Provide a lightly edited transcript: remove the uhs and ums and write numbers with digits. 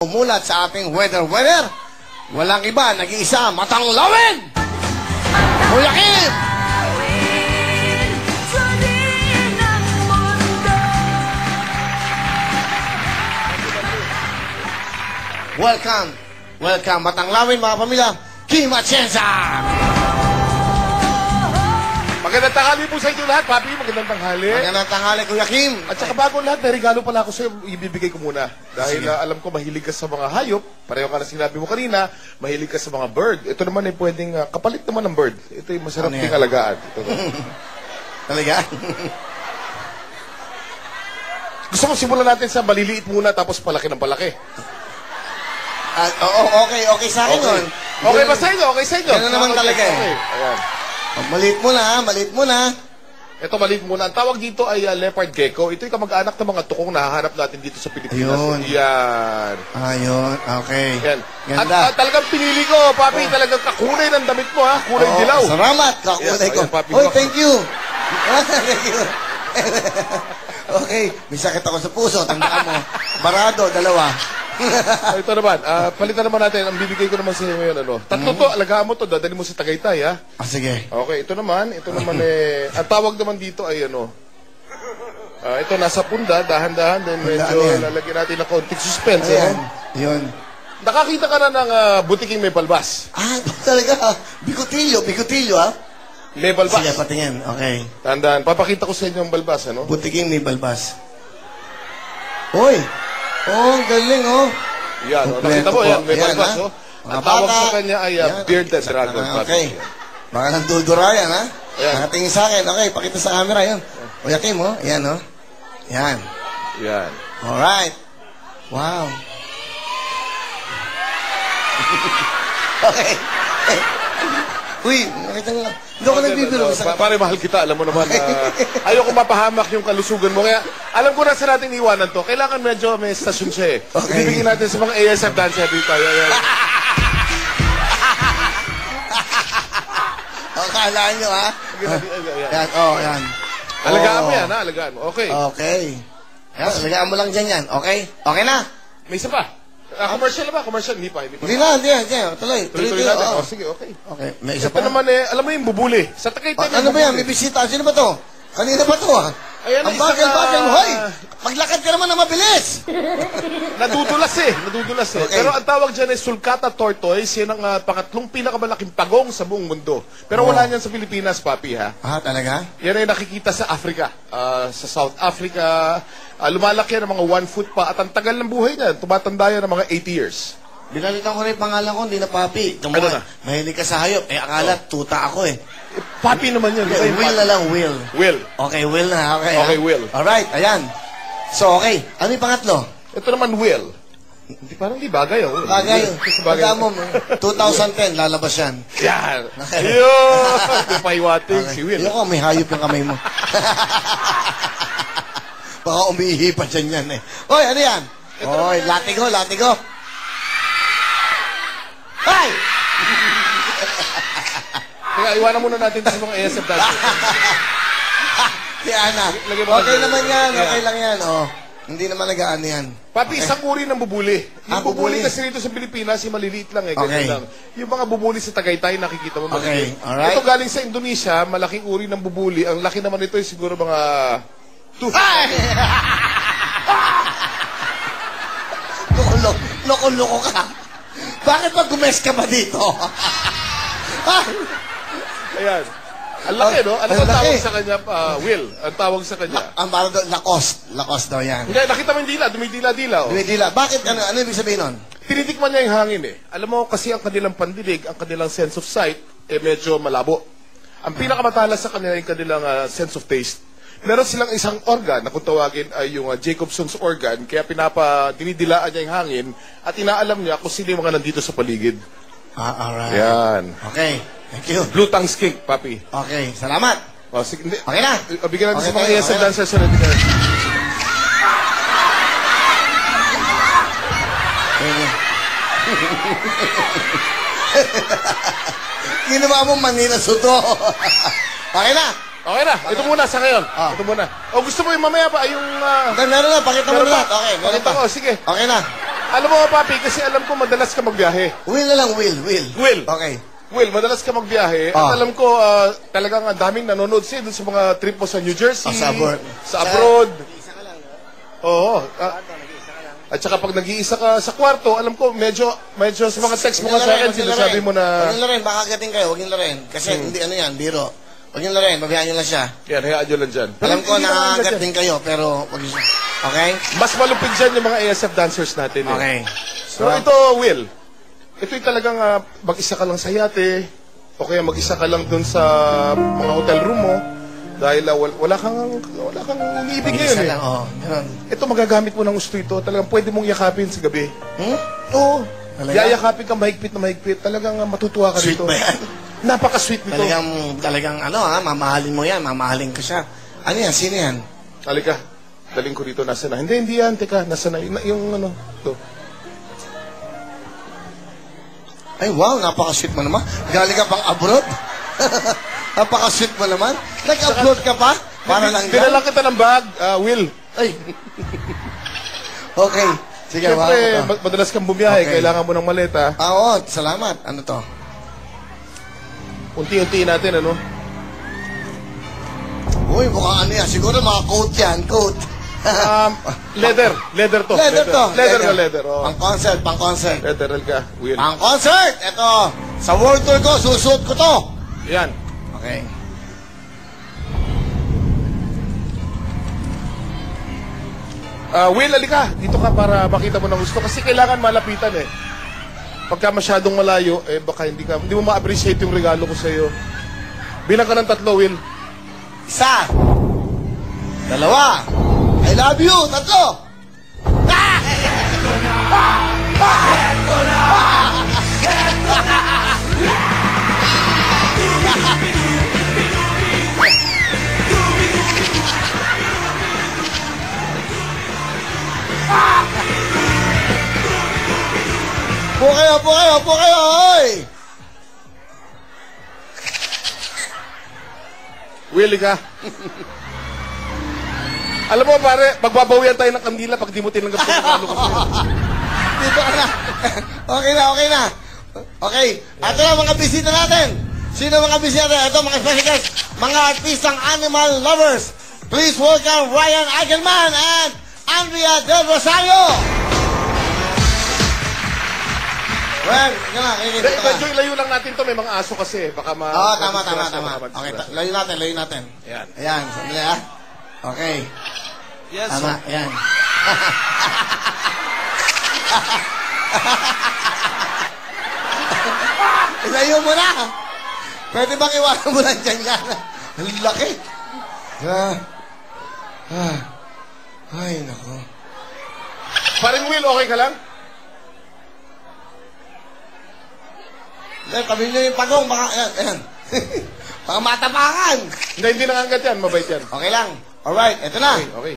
umulat sa ating weather. Walang iba, nag-iisa, Matang Lawin! Kuya Kim! Welcome, Matang Lawin, mga pamilya, Kim Atienza! Magandang tanghali po sa inyo lahat, Papi. Magandang tanghali. Magandang tanghali, Kuya Kim. At saka bago lahat, may regalo pala ako sa'yo, ibibigay ko muna. Dahil alam ko mahilig ka sa mga hayop. Pareho ka na sinabi mo kanina, mahilig ka sa mga bird. Ito naman ay pwedeng kapalit naman ng bird. Ito yung masarap ding alagaan. Ito. Talaga? Gusto mo simulan natin sa maliliit muna, tapos palaki ng palaki. Okay sa akin yun. Okay ba sa inyo? Okay sa inyo? Ganun naman talaga eh. Okay. Ayan. Maliit mo na. Ito, maliit muna. Ang tawag dito ay leopard gecko. Ito yung kamag-anak ng mga tukong nahahanap natin dito sa Pilipinas. Ayun. Yan. Ayun, okay. Yan. Ganda. At talagang pinili ko, Papi. Talagang kakulay ng damit mo, ha? Kulay dilaw. Salamat, kakulay ko. Ayan, Papi. Oy, thank you. Thank you. Okay, may sakit ako sa puso. Tandaan mo. Barado, dalawa. Ito naman, palitan naman natin. Ang bibigay ko naman sa inyo ngayon, tatlo to, alagaan mo to, dadali mo sa Tagaytay, ha? Sige. Okay, ito naman ang tawag naman dito ay ito nasa punda, dahan-dahan, then medyo lalagyan natin ng konting suspense. Ayan, yun. Nakakita ka na ng butiking may balbas. Talaga. Bikutilyo, ha? May balbas. Sige, patingin. Okay. Tandaan, papakita ko sa inyo ang balbas, Butiking may balbas. Hoy! Galing, Yan, nakita mo, yan, may balbas, Ang tawag sa kanya ay bearded dragon. Okay. Baka nandudura yan, ha? Nakatingin sa akin. Okay, pakita sa camera, yun. Kuya Kim, Yan, Yan. Yan. Alright. Wow. Okay. Uy, nakita nga. Hindi ako nagbibiro. Pare, mahal kita. Alam mo naman, ayoko mapahamak yung kalusugan mo. Kaya, alam ko na sa natin iwanan to. Kailangan medyo may stasyon siya, Okay. Ibigin natin sa mga ASF dancer dito. Yan. Kalaan nyo, ha? Yan, yan. Alagaan mo yan, ha? Alagaan mo. Okay. Okay. Yan, alagaan mo lang dyan yan. Okay? Okay na? May isa pa. Commercial na ba? Commercial? Hindi pa. Hindi na. Tuloy natin. Sige, okay. Okay, may isa Ito pa. naman alam mo yung bubuli. Sa Tagaytay Ano ba yan? May bisita. Sino ba to? Kanina ba to, ha? Ayan, ang bagal-bagal mo. Hoy! Maglakad ka naman na mabilis! Nadudulas eh. Okay. Pero ang tawag dyan ay sulcata tortoise. Yan ang pangatlong pinakamalaking pagong sa buong mundo. Pero wala niyan sa Pilipinas, Papi, ha? Talaga? Yan ay nakikita sa Africa. Sa South Africa. Lumalaki yan ng mga 1 foot pa. At ang tagal ng buhay niyan. Tumatanda yan ng mga 80 years. Binalitan ko rin yung pangalan ko, hindi na Papi. Ano na? Mahilig ka sa hayop. Akala, tuta ako eh. Papi naman yan. Will na lang, Will. Will. Okay, Will na. Okay, Okay, Will. Alright, ayan. So, okay. Ano yung pangatlo? Ito naman, Will. Parang di bagay, Bagay. Pagka mo, 2010, lalabas yan. Yan. Yun. Yung pahiwating si Will. Yung may hayop yung kamay mo. Baka umiihi pa dyan yan eh. Oy, ano yan? Oy, latigo. Ay! Teka, iwanan muna natin sa mga ASF dancer. Si Ana. Okay naman yan. Okay lang yan. Hindi naman nag-aano yan. Papi, isang uri ng bubuli. Yung bubuli bubuli. kasi rito sa Pilipinas, yung maliliit lang eh. Okay. Lang. Yung mga bubuli sa Tagaytay, nakikita mo maliliit. Okay, alright. Ito galing sa Indonesia, malaking uri ng bubuli. Ang laki naman ito ay siguro mga... Ay! Loko-loko ka. Bakit ba gumes ka ba dito? Ayan. Ang laki, no? Ano ang tawag sa kanya, Will? Ang tawag sa kanya? Ang parang doon, Lacoste daw yan. Hindi, nakita mo yung dila. Dumidila-dila, Dumidila. Bakit? Ano ibig sabihin nun? Tinitikman niya yung hangin, eh. Alam mo, kasi ang kanilang pandinig, ang kanilang sense of sight, medyo malabo. Ang pinakamatalas sa kanila yung kanilang sense of taste. Meron silang isang organ na kung tawagin ay yung Jacobson's organ, kaya dinidilaan niya yung hangin at inaalam niya kung sino yung mga nandito sa paligid. Alright. Yan. Okay. Thank you. Blue tongue skink, Papi. Okay. Salamat. Sige, hindi. Okay na. Bigyan natin sa mga Okay ASF na. dancers na natin. Ginawa mo Manila Soto. Okay na. Okay na. Ito muna sa ngayon. Ito muna. O gusto mo yung mamaya pa, yung... Meron na. Pakita mo meron na. pa. Okay. Meron Pakita pa. ko. Sige. Okay na. Alam mo, papi, kasi alam ko madalas ka magbiyahe. Will na lang, Will. Will. Okay. Will, madalas ka magbiyahe. Ah. At alam ko, talagang ang daming nanonood siya dun sa mga trip mo sa New Jersey. Sa abroad. Sa abroad. Oo. At saka pag nag-iisa ka sa kwarto, alam ko, medyo sa mga text mo ka sa akin, sinasabi mo na... Huwag yung larin, baka agatin kayo, huwag yung larin. Kasi hindi ano yan, biro. Huwag yung larin, babayaan nyo lang siya. Yan, hayaan nyo lang dyan. Alam ko, Hindi ka nakakagat agad din kayo, pero huwag yung... Okay? Mas malupit dyan yung mga ASF dancers natin. Eh. Okay. So, ito, Will. Ito yung talagang mag-isa ka lang sa yate, o kaya mag-isa ka lang dun sa mga hotel room mo, dahil wala kang iniibig ngayon Isa eh. lang, ganun. Ito, magagamit mo ng gusto ito. Talagang pwede mong yakapin sa gabi. Oo. Talaga? Yayakapin ka mahigpit na mahigpit. Talagang matutuwa ka Sweet dito. ba yan? Napaka-sweet nito. Talagang mamahalin mo yan, mamahalin ko siya. Ano yan, sino yan? Halika. Daling ko dito. Nasa na? Hindi yan. Teka, nasa na? Yung ano. Ito. Ay, wow, napaka-sweet mo naman. Galing ka pang abroad? Napaka-sweet mo naman. Nag-upload ka pa? Para lang yan? Dinala kita ng bag, Will. Ay. Okay. Sige, Siyempre, wow. madalas kang bumiyahe. Okay. Kailangan mo ng maleta. Oo, salamat. Ano to? Unti-unti natin, ano? Uy, mukhang ano yan. Siguro mga coat yan, coat. Leather. Leather to. Leather to. Leather na leather. Oh. Pang-concert, pang-concert. Leather ka, Will. Pang-concert! Ito, sa world tour ko, susuot ko to. Yan. Okay. Will, alika. Dito ka para makita mo ng gusto. Kasi kailangan malapitan eh. Pagka masyadong malayo, baka hindi mo ma-appreciate yung regalo ko sa'yo. Bilang ka ng 3, Will. 1, 2, I love you, 3. Po kayo, oy! Will, ka. Alam mo, pare, magbabawian tayo ng kandila pag di mo tinanggap yung regalo ko sa'yo. Dito ka na. Okay na. Okay. Ito na mga bisita natin. Sino mga bisita natin? Ito mga special guests. Mga artistang animal lovers. Please welcome Ryan Eichelman and Andrea Del Rosario. Well, ikaw na. Medyo ilayo lang natin to. May mga aso kasi. Baka Tama. Okay, layo natin. Ayan. Ayan, sandali ah. Okay. Yes. Tama, yan. Ilayo mo na. Pwede bang iwanan mo lang dyan yan? Ang laki. Ay, nako. Paring Will, okay ka lang? Tabi nyo yung pagong, baka, ayan. Baka matapakan. Hindi nangangat yan. Mabait yan. Okay lang. Alright, eto na. Okay.